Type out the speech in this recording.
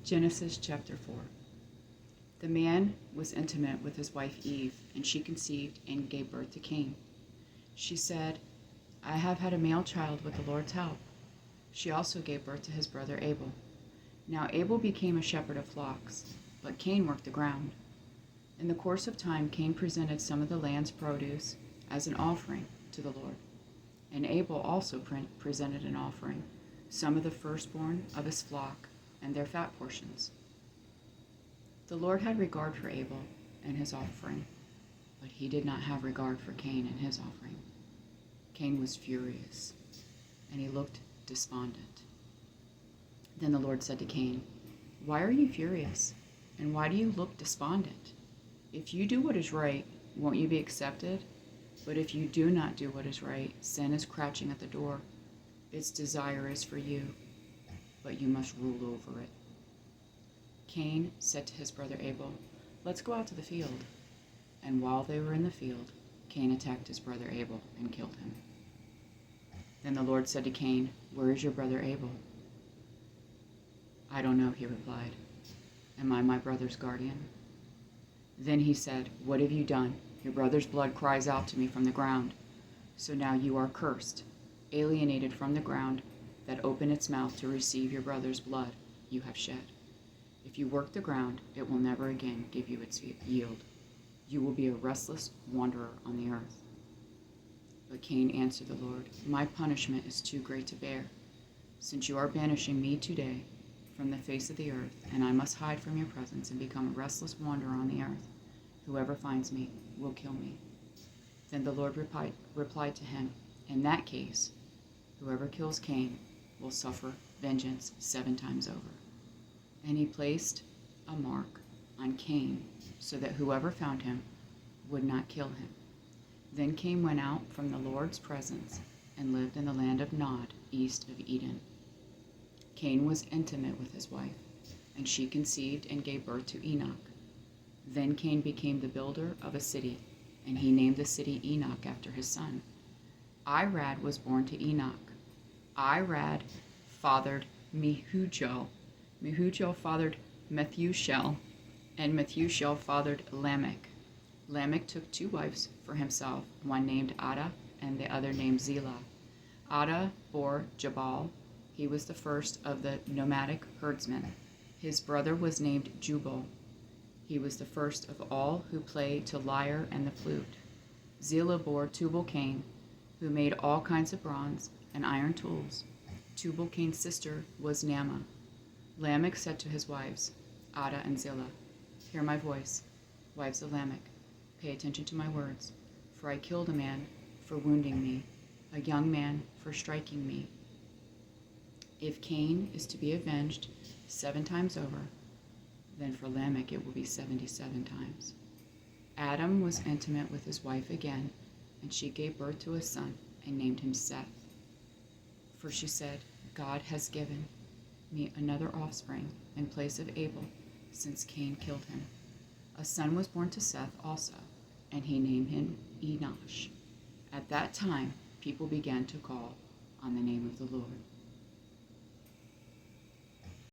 Genesis chapter 4. The man was intimate with his wife Eve, and she conceived and gave birth to Cain. She said, "I have had a male child with the Lord's help." She also gave birth to his brother Abel. Now Abel became a shepherd of flocks, but Cain worked the ground. In the course of time, Cain presented some of the land's produce as an offering to the Lord. And Abel also presented an offering, some of the firstborn of his flock and their fat portions. The Lord had regard for Abel and his offering, but he did not have regard for Cain and his offering. Cain was furious, and he looked despondent. Then the Lord said to Cain, "Why are you furious, and why do you look despondent? If you do what is right, won't you be accepted? But if you do not do what is right, sin is crouching at the door. Its desire is for you, but you must rule over it." Cain said to his brother Abel, "Let's go out to the field." And while they were in the field, Cain attacked his brother Abel and killed him. Then the Lord said to Cain, "Where is your brother Abel?" "I don't know," he replied. "Am I my brother's guardian?" Then he said, "What have you done? Your brother's blood cries out to me from the ground. So now you are cursed, alienated from the ground that opened its mouth to receive your brother's blood you have shed. If you work the ground, it will never again give you its yield. You will be a restless wanderer on the earth." But Cain answered the Lord, "My punishment is too great to bear, since you are banishing me today from the face of the earth, and I must hide from your presence and become a restless wanderer on the earth. Whoever finds me will kill me." Then the Lord replied to him, "In that case, whoever kills Cain will suffer vengeance 7 times over." And he placed a mark on Cain so that whoever found him would not kill him. Then Cain went out from the Lord's presence and lived in the land of Nod, east of Eden. Cain was intimate with his wife, and she conceived and gave birth to Enoch. Then Cain became the builder of a city, and he named the city Enoch after his son. Irad was born to Enoch. Irad fathered Mehujael. Mehujael fathered Methushael, and Methushael fathered Lamech. Lamech took 2 wives for himself, one named Adah and the other named Zillah. Adah bore Jabal. He was the first of the nomadic herdsmen. His brother was named Jubal. He was the first of all who play to lyre and the flute. Zillah bore Tubal-Cain, who made all kinds of bronze and iron tools. Tubal-Cain's sister was Naamah. Lamech said to his wives, Adah and Zillah, "Hear my voice, wives of Lamech. Pay attention to my words, for I killed a man for wounding me, a young man for striking me. If Cain is to be avenged 7 times over, then for Lamech it will be 77 times. Adam was intimate with his wife again, and she gave birth to a son and named him Seth. For she said, God has given me another offspring in place of Abel, since Cain killed him. A son was born to Seth also, and he named him Enosh. At that time, people began to call on the name of the Lord.